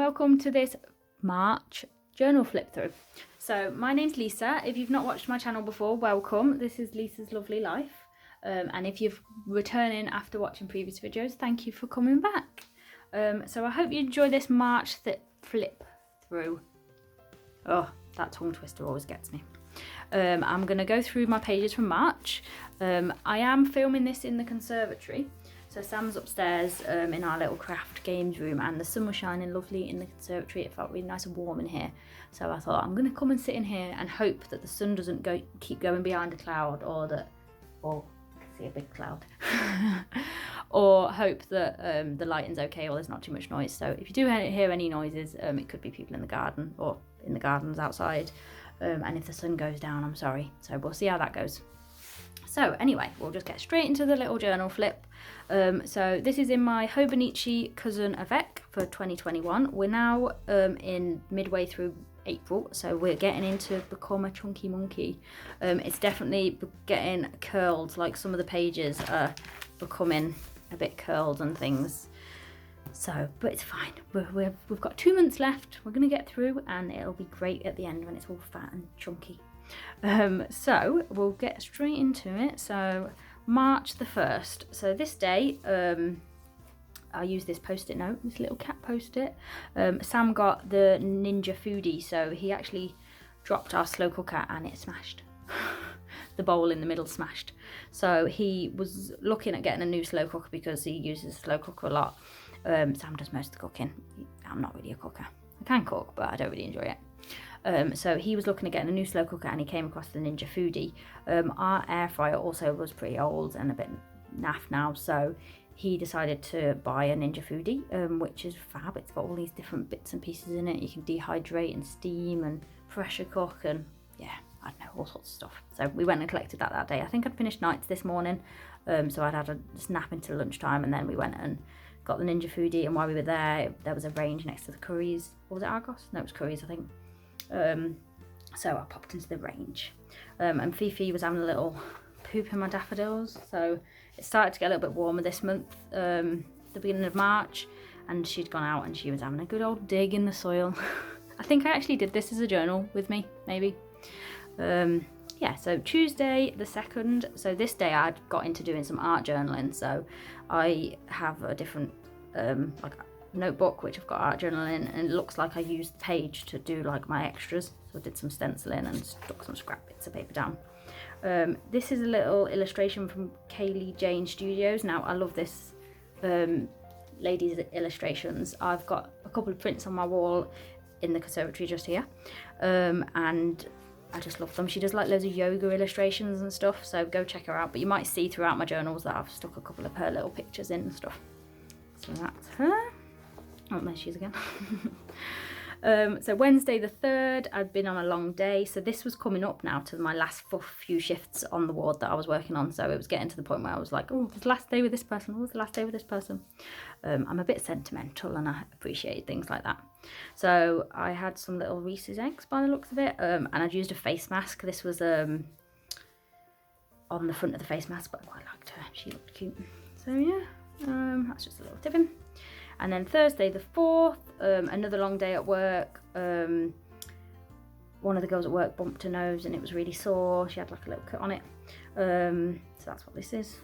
welcome to this March journal flip through. So my name's Lisa. If you've not watched my channel before, welcome. This is Lisa's Lovely Life. And if you're returning after watching previous videos, thank you for coming back. So I hope you enjoy this March flip through. Oh, that tongue twister always gets me. I'm going to go through my pages from March. I am filming this in the conservatory. So Sam's upstairs in our little craft games room, and the sun was shining lovely in the conservatory. It felt really nice and warm in here. So I thought I'm going to come and sit in here and hope that the sun doesn't keep going behind a cloud, or I can see a big cloud, or hope that the lighting's okay or there's not too much noise. So if you do hear any noises, it could be people in the garden or in the gardens outside. And if the sun goes down, I'm sorry. So we'll see how that goes. So anyway, we'll just get straight into the little journal flip. So this is in my Hobonichi Cousin Avec for 2021. We're now in midway through April, so we're getting into Become a Chunky Monkey. It's definitely getting curled, like some of the pages are becoming a bit curled and things. So, but it's fine. We've got 2 months left. We're going to get through and it'll be great at the end when it's all fat and chunky. So we'll get straight into it. So March the 1st. So this day, I use this post-it note, this little cat post-it. Sam got the Ninja Foodie, so he actually dropped our slow cooker and it smashed. The bowl in the middle smashed. So he was looking at getting a new slow cooker because he uses a slow cooker a lot. Sam does most of the cooking. I'm not really a cooker. I can cook, but I don't really enjoy it. So he was looking at getting a new slow cooker and he came across the Ninja Foodie. Our air fryer also was pretty old and a bit naff now, so he decided to buy a Ninja Foodie, which is fab. It's got all these different bits and pieces in it. You can dehydrate and steam and pressure cook and yeah, I don't know, all sorts of stuff. So we went and collected that day. I think I'd finished nights this morning, so I'd had a snap until lunchtime, and then we went and got the Ninja Foodie. And while we were there was a range next to the Curry's. Or was it Argos? No, it was Curry's, I think. So I popped into the range, and Fifi was having a little poop in my daffodils. So it started to get a little bit warmer this month, the beginning of March, and she'd gone out and she was having a good old dig in the soil. I think I actually did this as a journal with me, maybe. Yeah, so Tuesday the 2nd. So this day I'd got into doing some art journaling. So I have a different like notebook which I've got art journaling, and it looks like I used the page to do like my extras. So I did some stenciling and stuck some scrap bits of paper down. This is a little illustration from Kaylee Jane Studios. Now I love this lady's illustrations. I've got a couple of prints on my wall in the conservatory just here, and I just love them. She does like loads of yoga illustrations and stuff, so go check her out. But you might see throughout my journals that I've stuck a couple of her little pictures in and stuff. So that's her. Oh, there she is again. So Wednesday the 3rd, I'd been on a long day. So this was coming up now to my last few shifts on the ward that I was working on. So it was getting to the point where I was like, oh, it's the last day with this person. Oh, it's the last day with this person. I'm a bit sentimental and I appreciate things like that. So I had some little Reese's eggs by the looks of it. And I'd used a face mask. This was on the front of the face mask, but I quite liked her. She looked cute. So yeah, that's just a little tipping. And then Thursday the 4th, another long day at work. One of the girls at work bumped her nose and it was really sore. She had like a little cut on it. So that's what this is.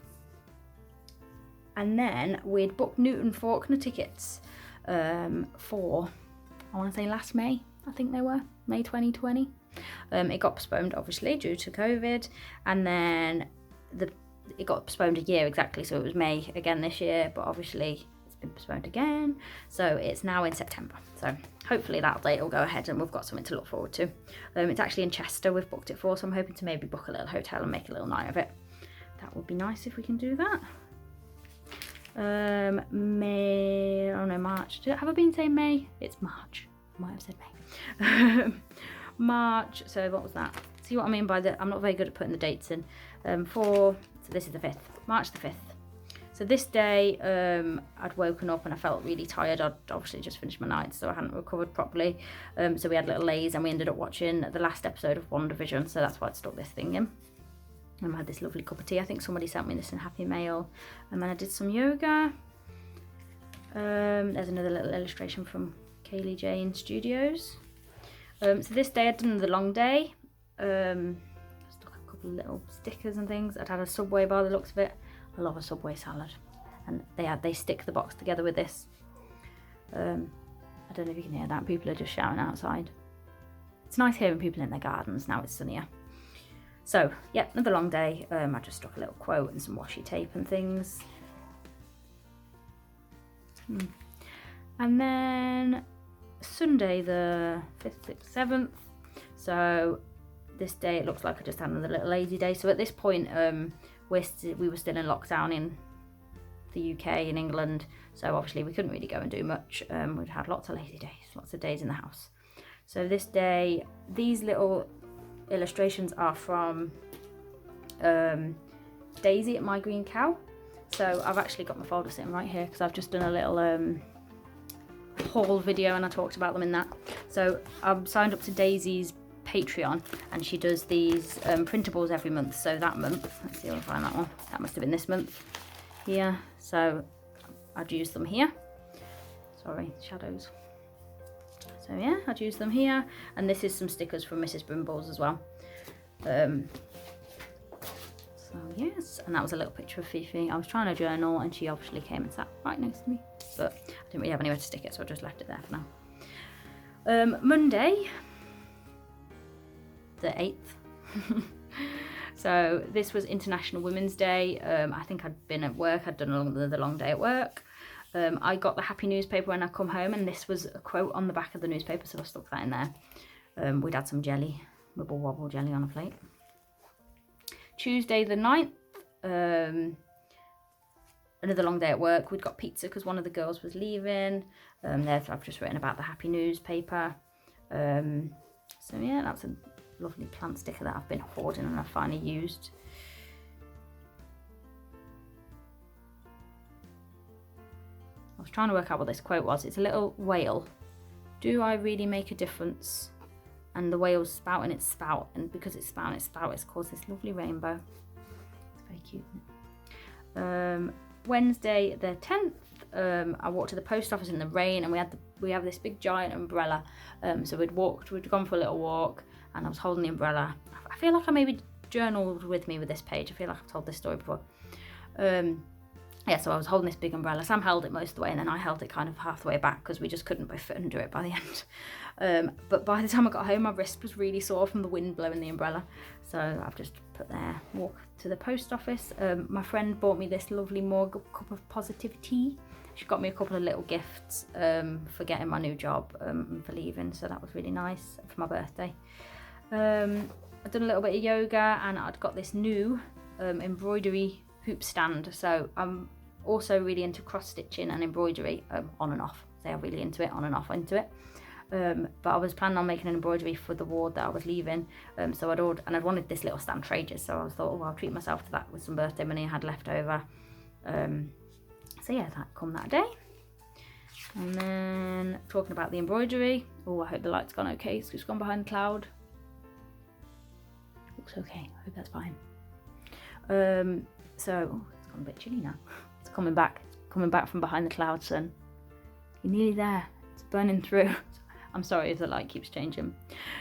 And then we'd booked Newton Faulkner tickets for, I want to say last May, I think they were, May 2020. It got postponed obviously due to COVID, and then it got postponed a year exactly, so it was May again this year, but obviously been postponed again, so it's now in September. So hopefully that date will go ahead and we've got something to look forward to. It's actually in Chester we've booked it for, so I'm hoping to maybe book a little hotel and make a little night of it. That would be nice if we can do that. May, oh no, March. Have I been saying May? It's March. I might have said May. March, so what was that? See what I mean by the, I'm not very good at putting the dates in. So this is the 5th, March the 5th. So this day, I'd woken up and I felt really tired. I'd obviously just finished my night, so I hadn't recovered properly. So we had a little laze and we ended up watching the last episode of WandaVision, so that's why I'd stuck this thing in. And I had this lovely cup of tea. I think somebody sent me this in Happy Mail. And then I did some yoga. There's another little illustration from Kaylee Jane Studios. So this day I'd done the long day. Stuck a couple of little stickers and things. I'd had a Subway by the looks of it. I love a Subway salad. And they stick the box together with this. I don't know if you can hear that. People are just shouting outside. It's nice hearing people in their gardens now it's sunnier. So, yep, another long day. I just stuck a little quote and some washi tape and things. And then Sunday the 5th, 6th, 7th. So this day it looks like I just had another little lazy day. So at this point, we were still in lockdown in the UK, in England. So obviously we couldn't really go and do much. We'd had lots of lazy days, lots of days in the house. So this day, these little illustrations are from Daisy at My Green Cow. So I've actually got my folder sitting right here because I've just done a little haul video and I talked about them in that. So I'm signed up to Daisy's Patreon and she does these printables every month. So that month, let's see if I can find that one. That must have been this month here. So I'd use them here. Sorry, shadows. So yeah, I'd use them here. And this is some stickers from Mrs. Brimbles as well. So yes, and that was a little picture of Fifi. I was trying to journal and she obviously came and sat right next to me. But I didn't really have anywhere to stick it, so I just left it there for now. Monday, the 8th. So this was International Women's Day. I think I'd been at work, I'd done the long day at work. I got the Happy newspaper when I come home and this was a quote on the back of the newspaper, so I stuck that in there. We'd had some jelly, wibble wobble jelly on a plate. Tuesday the 9th, another long day at work. We'd got pizza because one of the girls was leaving. There I've just written about the Happy newspaper. So yeah, that's a lovely plant sticker that I've been hoarding and I finally used. I was trying to work out what this quote was. It's a little whale. Do I really make a difference? And the whale's spouting its spout, and because it's spouting its spout, it's caused this lovely rainbow. It's very cute, isn't it? Wednesday the 10th, I walked to the post office in the rain, and we have this big giant umbrella. So we'd gone for a little walk, and I was holding the umbrella. I feel like I maybe journaled with me with this page. I feel like I've told this story before. Yeah, so I was holding this big umbrella. Sam held it most of the way and then I held it kind of half the way back because we just couldn't both fit under it by the end. But by the time I got home, my wrist was really sore from the wind blowing the umbrella. So I've just put there, walk to the post office. My friend bought me this lovely mug, cup of positivity. She got me a couple of little gifts for getting my new job and for leaving. So that was really nice for my birthday. I'd done a little bit of yoga and I'd got this new embroidery hoop stand. So I'm also really into cross stitching and embroidery on and off. So I'm really into it, on and off into it. But I was planning on making an embroidery for the ward that I was leaving. So I'd ordered, and I'd wanted this little stand for ages. So I thought, oh, I'll treat myself to that with some birthday money I had left over. So yeah, that come that day. And then talking about the embroidery. Oh, I hope the light's gone okay. It's just gone behind the cloud. Looks okay. I hope that's fine. So oh, it's gone a bit chilly now. It's coming back from behind the cloud, son. You're nearly there. It's burning through. I'm sorry if the light keeps changing.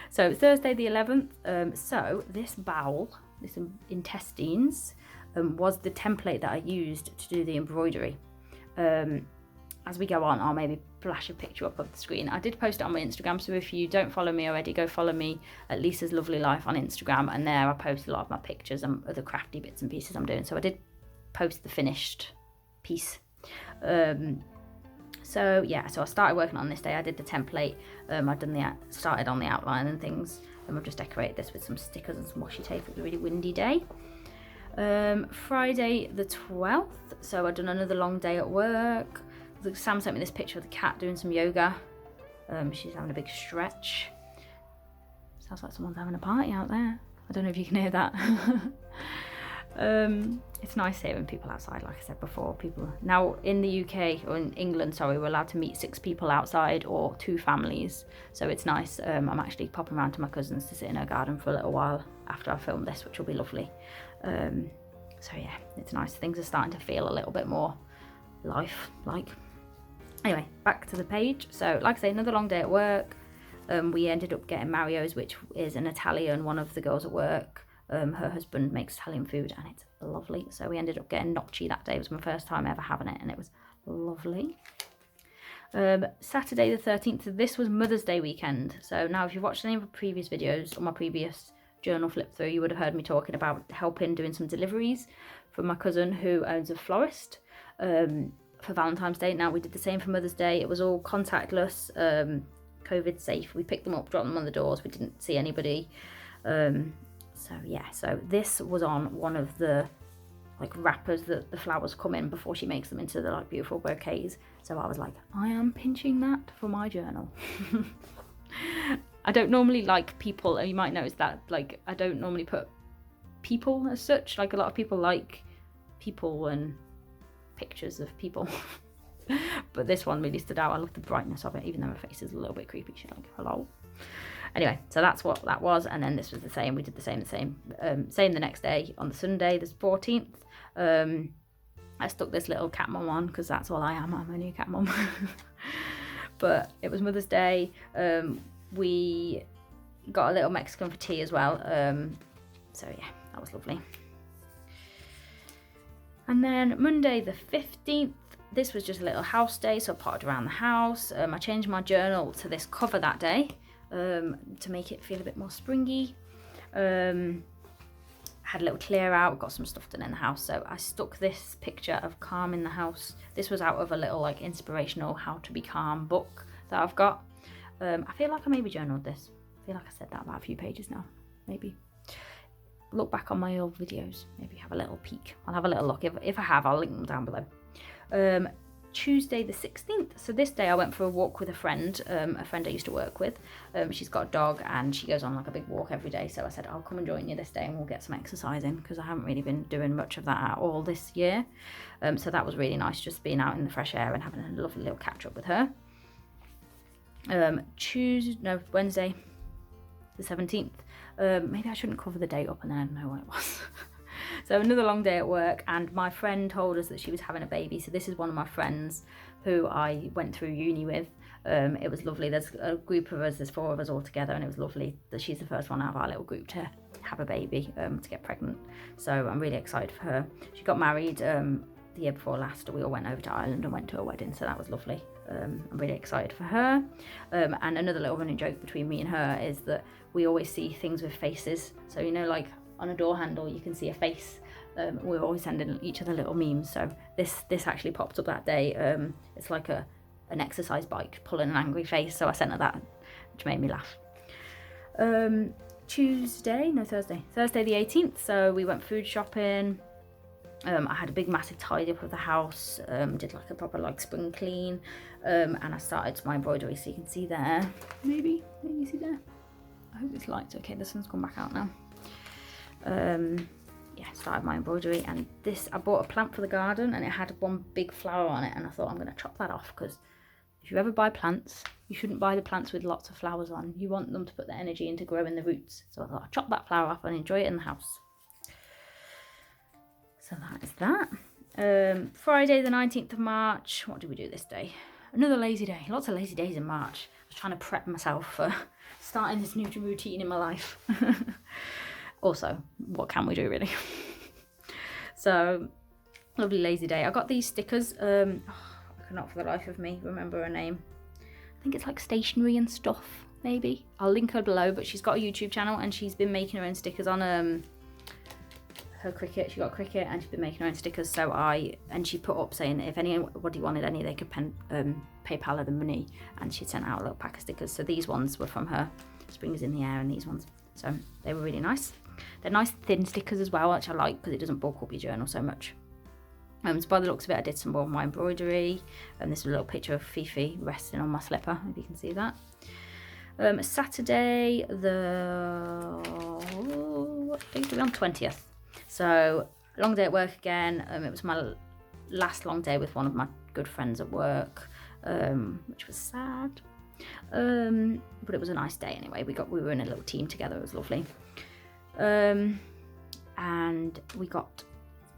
So Thursday the 11th. So this bowel, this intestines, was the template that I used to do the embroidery. As we go on, I'll maybe flash a picture up of the screen. I did post it on my Instagram, so if you don't follow me already, go follow me at Lisa's Lovely Life on Instagram, and there I post a lot of my pictures and other crafty bits and pieces I'm doing. So I did post the finished piece. So yeah, so I started working on this day. I did the template. Started on the outline and things, and we've just decorated this with some stickers and some washi tape. It was a really windy day. Friday the 12th. So I'd done another long day at work. Sam sent me this picture of the cat doing some yoga. She's having a big stretch. Sounds like someone's having a party out there. I don't know if you can hear that. It's nice hearing people outside, like I said before. People now in the UK, or in England, sorry, we're allowed to meet 6 people outside or 2 families. So it's nice. I'm actually popping around to my cousin's to sit in her garden for a little while after I film this, which will be lovely. So yeah, it's nice. Things are starting to feel a little bit more life-like. Anyway, back to the page. So like I say, another long day at work. We ended up getting Mario's, which is an Italian, one of the girls at work. Her husband makes Italian food and it's lovely. So we ended up getting gnocchi that day. It was my first time ever having it and it was lovely. Saturday the 13th, this was Mother's Day weekend. So now if you've watched any of my previous videos or my previous journal flip through, you would have heard me talking about helping doing some deliveries for my cousin who owns a florist for Valentine's Day. Now we did the same for Mother's Day. It was all contactless, COVID safe. We picked them up, dropped them on the doors. We didn't see anybody. So yeah, so this was on one of the like wrappers that the flowers come in before she makes them into the like beautiful bouquets. So I was like, I am pinching that for my journal. I don't normally like people, and you might notice that, like, I don't normally put people as such. Like, a lot of people like people and pictures of people. But this one really stood out. I love the brightness of it, even though her face is a little bit creepy. She's like, hello. Anyway, so that's what that was. And then this was the same. We did the same the next day on the Sunday, the 14th. I stuck this little cat mum on because that's all I am. I'm a new cat mum. But it was Mother's Day. We got a little Mexican for tea as well. So yeah, that was lovely. And then Monday the 15th, this was just a little house day, so I potted around the house. I changed my journal to this cover that day to make it feel a bit more springy. Had a little clear out, got some stuff done in the house, so I stuck this picture of calm in the house. This was out of a little like inspirational how to be calm book that I've got. I feel like I maybe journaled this. I feel like I said that about a few pages now. Maybe look back on my old videos, maybe have a little peek. I'll have a little look. If I have, I'll link them down below. Tuesday the 16th. So this day I went for a walk with a friend I used to work with. She's got a dog and she goes on like a big walk every day. So I said, I'll come and join you this day and we'll get some exercise in, because I haven't really been doing much of that at all this year. So that was really nice, just being out in the fresh air and having a lovely little catch up with her. Wednesday the 17th. Maybe I shouldn't cover the date up and then I don't know what it was. So another long day at work, and my friend told us that she was having a baby. So this is one of my friends who I went through uni with. It was lovely. There's a group of us, there's 4 of us all together, and it was lovely that she's the first one out of our little group to have a baby, to get pregnant. So I'm really excited for her. She got married the year before last. We all went over to Ireland and went to a wedding, so that was lovely. I'm really excited for her. And another little running joke between me and her is that we always see things with faces. So, you know, like on a door handle you can see a face. We're always sending each other little memes. So this actually popped up that day. It's like an exercise bike pulling an angry face. So I sent her that, which made me laugh. Thursday the 18th. So we went food shopping. I had a big massive tidy up of the house, did like a proper like spring clean, and I started my embroidery, so you can see there, maybe you see there. I hope this light's okay. The sun's come back out now. Yeah, started my embroidery, and this, I bought a plant for the garden and it had one big flower on it, and I thought I'm going to chop that off, because if you ever buy plants, you shouldn't buy the plants with lots of flowers on. You want them to put the energy into growing the roots. So I thought I'd chop that flower off and enjoy it in the house. So that is that. Friday the 19th of March, what did we do this day? Another lazy day. Lots of lazy days in March. I was trying to prep myself for starting this new routine in my life. Also, what can we do really? So, lovely lazy day. I got these stickers. I cannot for the life of me remember her name. I think it's like stationery and stuff, maybe. I'll link her below, but she's got a YouTube channel and she's been making her own stickers on her Cricut. She got Cricut and she's been making her own stickers. So she put up saying if anybody wanted any, they could PayPal her the money, and she sent out a little pack of stickers. So these ones were from her. Spring is in the air, and these ones. So they were really nice. They're nice thin stickers as well, which I like because it doesn't bulk up your journal so much. So by the looks of it, I did some more of my embroidery, and this is a little picture of Fifi resting on my slipper, if you can see that. Saturday what date are we on? 20th. So long day at work again. It was my last long day with one of my good friends at work, which was sad. But it was a nice day anyway. We were in a little team together. It was lovely. And we got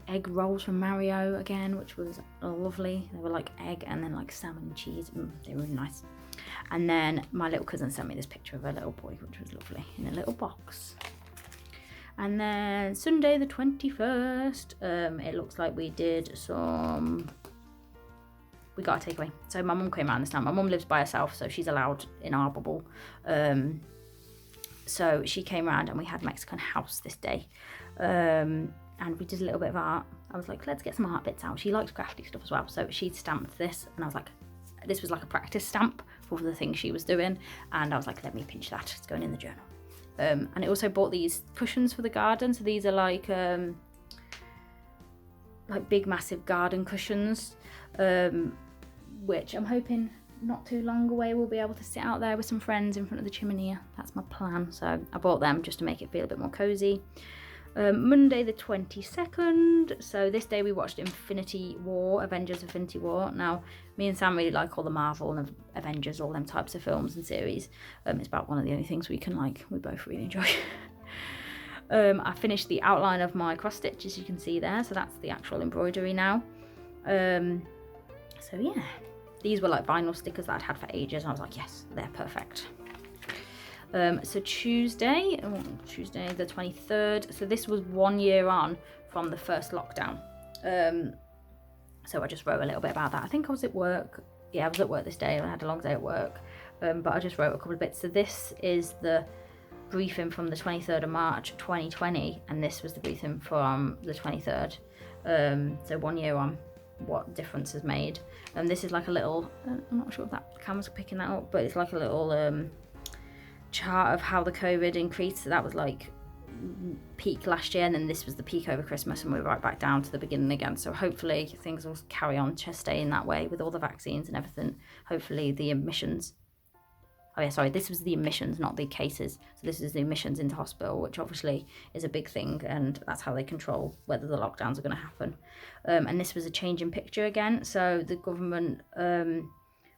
egg rolls from Mario again, which was lovely. They were like egg and then like salmon and cheese. They were really nice. And then my little cousin sent me this picture of a little boy, which was lovely, in a little box. And then Sunday the 21st, it looks like we got a takeaway. So my mum came around this time. My mum lives by herself, so she's allowed in our bubble. So she came around and we had Mexican house this day. And we did a little bit of art. I was like, let's get some art bits out. She likes crafty stuff as well. So she stamped this and I was like, this was like a practice stamp for the thing she was doing. And I was like, let me pinch that. It's going in the journal. And I also bought these cushions for the garden. So these are like big, massive garden cushions, which I'm hoping not too long away we'll be able to sit out there with some friends in front of the chimney. That's my plan. So I bought them just to make it feel a bit more cozy. Monday the 22nd, so this day we watched Avengers Infinity War. Now me and Sam really like all the Marvel and Avengers, all them types of films and series. It's about one of the only things we both really enjoy. I finished the outline of my cross stitch, as you can see there, so that's the actual embroidery now. So yeah, these were like vinyl stickers that I'd had for ages and I was like, yes, they're perfect. So Tuesday the 23rd, so this was 1 year on from the first lockdown. So I just wrote a little bit about that. I think I was at work. Yeah, I was at work this day. I had a long day at work, but I just wrote a couple of bits. So this is the briefing from the 23rd of March 2020, and this was the briefing from the 23rd. So 1 year on, what difference has made. And this is like a little, I'm not sure if that camera's picking that up, but it's like a little chart of how the COVID increased. So that was like peak last year, and then this was the peak over Christmas, and we're right back down to the beginning again. So hopefully things will carry on to stay in that way with all the vaccines and everything. Hopefully the admissions, this was the admissions, not the cases. So this is the admissions into hospital, which obviously is a big thing, and that's how they control whether the lockdowns are going to happen. And this was a change in picture again. So the government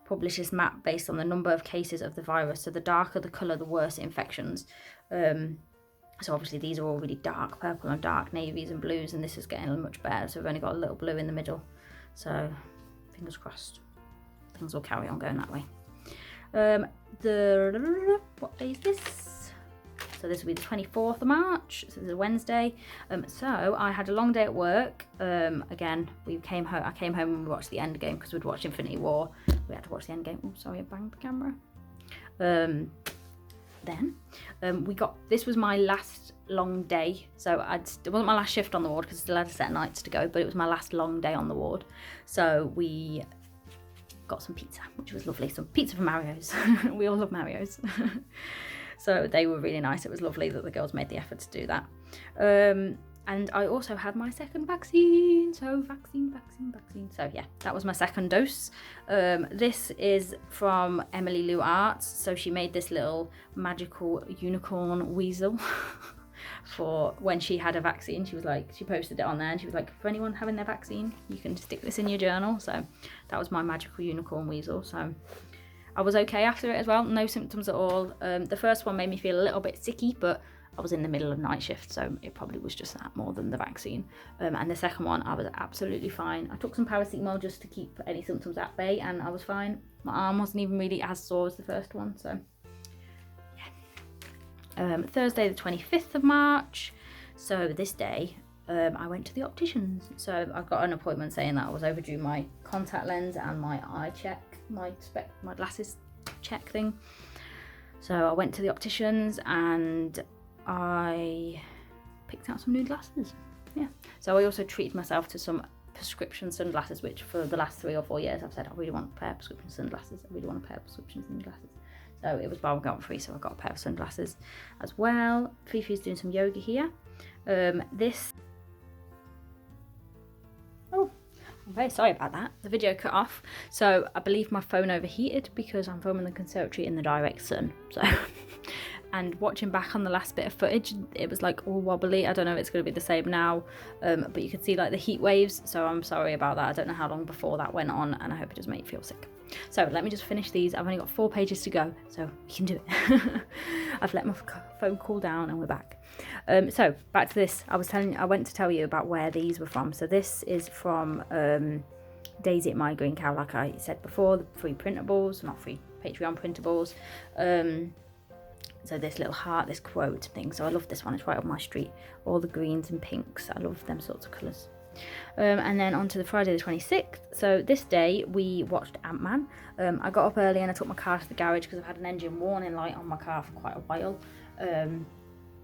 published this map based on the number of cases of the virus. So the darker the colour, the worse infections. So obviously these are all really dark purple and dark navies and blues, and this is getting much better. So we've only got a little blue in the middle. So fingers crossed, things will carry on going that way. What day is this? So this will be the 24th of March. So this is a Wednesday. So I had a long day at work. Again, I came home and we watched the end game because we'd watched Infinity War. We had to watch the end game. Oh, sorry, I banged the camera. Then this was my last long day. So it wasn't my last shift on the ward because I still had a set of nights to go, but it was my last long day on the ward. So we got some pizza, which was lovely. Some pizza from Mario's. We all love Mario's. So they were really nice. It was lovely that the girls made the effort to do that. And I also had my second vaccine. So vaccine. So yeah, that was my second dose. This is from Emily Lou Arts. So she made this little magical unicorn weasel for when she had a vaccine. She posted it on there and she was like, for anyone having their vaccine, you can stick this in your journal. So that was my magical unicorn weasel. So I was okay after it as well, no symptoms at all. The first one made me feel a little bit sicky, but I was in the middle of night shift, so it probably was just that more than the vaccine. And the second one, I was absolutely fine. I took some paracetamol just to keep any symptoms at bay, and I was fine. My arm wasn't even really as sore as the first one, so yeah. Thursday the 25th of March. So this day, I went to the opticians. So I got an appointment saying that I was overdue my contact lens and my eye check, my glasses check thing. So I went to the opticians and I picked out some new glasses. Yeah. So I also treated myself to some prescription sunglasses, which for the last 3 or 4 years I've said I really want a pair of prescription sunglasses. I really want a pair of prescription sunglasses. So it was buy one get one free, so I got a pair of sunglasses as well. Fifi's doing some yoga here. I'm very sorry about that. The video cut off. So I believe my phone overheated because I'm filming the conservatory in the direct sun. So, and watching back on the last bit of footage, it was like all wobbly. I don't know if it's going to be the same now, but you could see like the heat waves. So I'm sorry about that. I don't know how long before that went on, and I hope it doesn't make you feel sick. So let me just finish these. I've only got 4 pages to go, so we can do it. I've let my phone cool down and we're back. So back to this. I went to tell you about where these were from. So this is from Daisy at My Green Cow, like I said before, the free printables, not free, Patreon printables. So this little heart, this quote thing. So I love this one. It's right up my street. All the greens and pinks. I love them sorts of colours. And then on to the Friday the 26th. So this day we watched Ant-Man. I got up early and I took my car to the garage because I've had an engine warning light on my car for quite a while.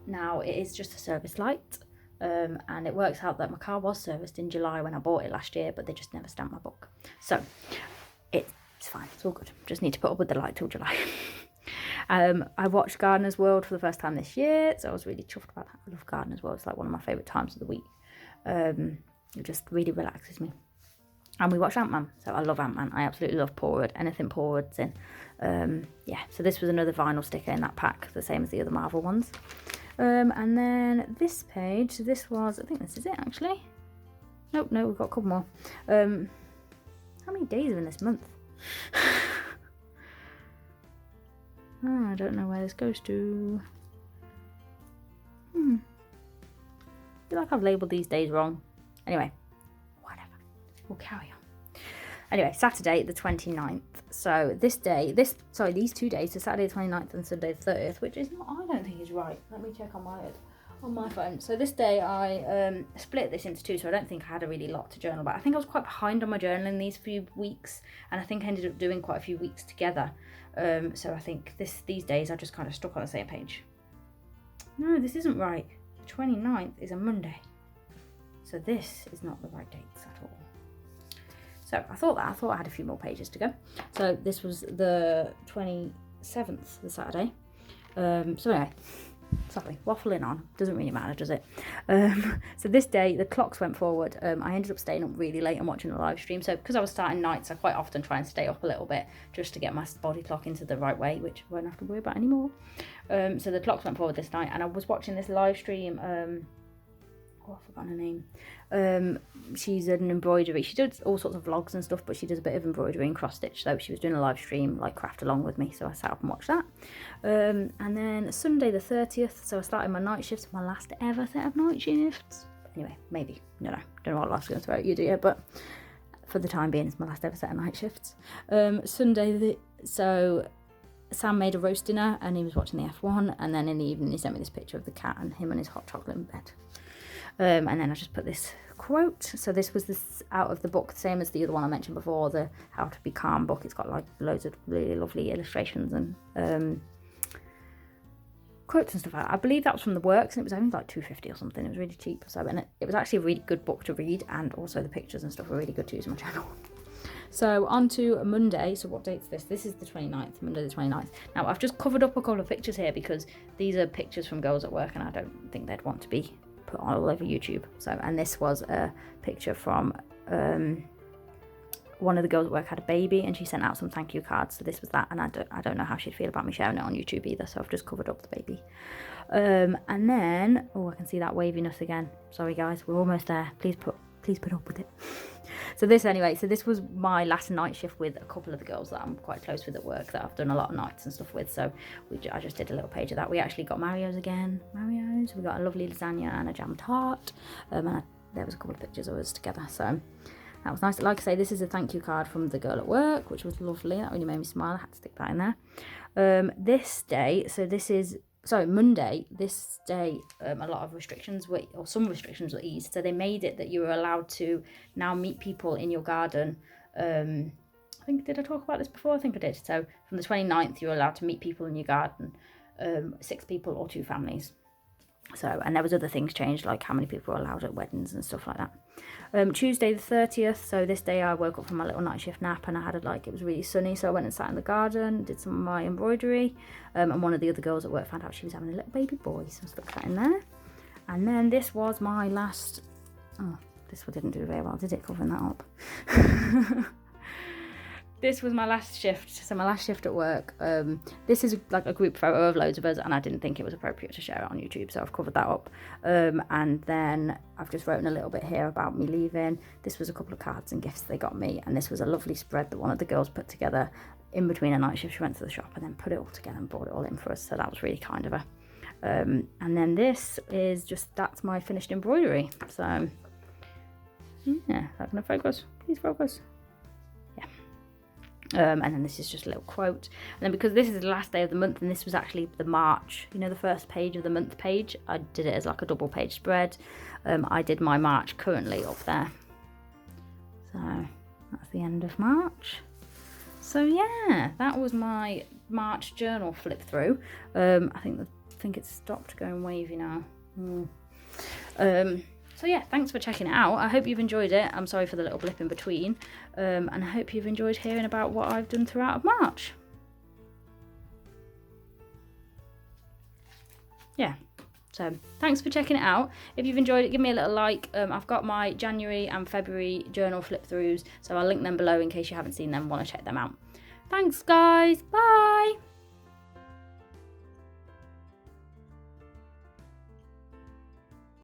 Now it is just a service light. And it works out that my car was serviced in July when I bought it last year, but they just never stamped my book. So it's fine. It's all good. Just need to put up with the light till July. I watched Gardener's World for the first time this year, so I was really chuffed about that. I love Gardener's World. It's like one of my favourite times of the week. It just really relaxes me. And we watched Ant-Man, so I love Ant-Man. I absolutely love Paul Rudd, anything Paul Rudd's in. Yeah, so this was another vinyl sticker in that pack, the same as the other Marvel ones. And then this page, this was, I think this is it actually. Nope, no, we've got a couple more. How many days are in this month? Oh, I don't know where this goes to. I feel like I've labelled these days wrong. Anyway, whatever. We'll carry on. Anyway, Saturday the 29th. So these 2 days, so Saturday the 29th and Sunday the 30th, which is not, I don't think is right. Let me check on my phone. So this day I split this into 2, so I don't think I had a really lot to journal about. I think I was quite behind on my journaling these few weeks, and I think I ended up doing quite a few weeks together. So I think these days I just kind of stuck on the same page. No, this isn't right. The 29th is a Monday. So this is not the right dates at all. So I thought I had a few more pages to go. So this was the 27th, the Saturday. So anyway, sorry, waffling on. Doesn't really matter, does it? So this day, the clocks went forward. I ended up staying up really late and watching the live stream. So because I was starting nights, I quite often try and stay up a little bit just to get my body clock into the right way, which I won't have to worry about anymore. So the clocks went forward this night, and I was watching this live stream. I forgot her name. She's an embroidery. She does all sorts of vlogs and stuff, but she does a bit of embroidery and cross stitch. So she was doing a live stream, like craft along with me. So I sat up and watched that. And then Sunday the 30th. So I started my night shifts, my last ever set of night shifts. Anyway, maybe. No, don't know what life's going to throw at you, do you? But for the time being, it's my last ever set of night shifts. So Sam made a roast dinner and he was watching the F1. And then in the evening, he sent me this picture of the cat and him and his hot chocolate in bed. And then I just put this quote. So this was out of the book, same as the other one I mentioned before, the How to Be Calm book. It's got like loads of really lovely illustrations and quotes and stuff like that. I believe that was from the Works, and it was only like $2.50 or something. It was really cheap. So, and it was actually a really good book to read, and also the pictures and stuff were really good to use on my channel. So on to Monday. So what date's this? This is the 29th, Monday the 29th. Now I've just covered up a couple of pictures here because these are pictures from girls at work, and I don't think they'd want to be put all over YouTube. So, and this was a picture from one of the girls at work had a baby, and she sent out some thank you cards. So this was that, and I don't know how she'd feel about me sharing it on YouTube either. So I've just covered up the baby. And then I can see that waviness again. Sorry guys, we're almost there. Please put up with it. So this was my last night shift with a couple of the girls that I'm quite close with at work, that I've done a lot of nights and stuff with. So I just did a little page of that. We actually got Mario's again. We got a lovely lasagna and a jam tart. And there was a couple of pictures of us together. So that was nice. Like I say, this is a thank you card from the girl at work, which was lovely. That really made me smile. I had to stick that in there. This day, Monday, this day, a lot of restrictions some restrictions were eased. So they made it that you were allowed to now meet people in your garden. I think, did I talk about this before? I think I did. So from the 29th, you're allowed to meet people in your garden, 6 people or 2 families. So, and there was other things changed, like how many people were allowed at weddings and stuff like that. Tuesday the 30th, so this day I woke up from my little night shift nap, and I had it was really sunny, so I went and sat in the garden, did some of my embroidery, and one of the other girls at work found out she was having a little baby boy, so I stuck that in there. And then this was my last, this one didn't do very well, did it, covering that up? this was my last shift. So my last shift at work. This is like a group photo of loads of us, and I didn't think it was appropriate to share it on YouTube, so I've covered that up. And then I've just written a little bit here about me leaving. This was a couple of cards and gifts they got me, and this was a lovely spread that one of the girls put together in between a night shift. She went to the shop and then put it all together and brought it all in for us, so that was really kind of her. And then this is just, that's my finished embroidery. So yeah, is that gonna focus? Please focus. And then this is just a little quote, and then because this is the last day of the month and this was actually the March, you know, the first page of the month page, I did it as like a double page spread. I did my March currently up there, so that's the end of March. So yeah, that was my March journal flip through. I think it's stopped going wavy now. So yeah, thanks for checking it out. I hope you've enjoyed it. I'm sorry for the little blip in between. And I hope you've enjoyed hearing about what I've done throughout March. Yeah, so thanks for checking it out. If you've enjoyed it, give me a little like. I've got my January and February journal flip throughs, so I'll link them below in case you haven't seen them, want to check them out. Thanks guys, bye.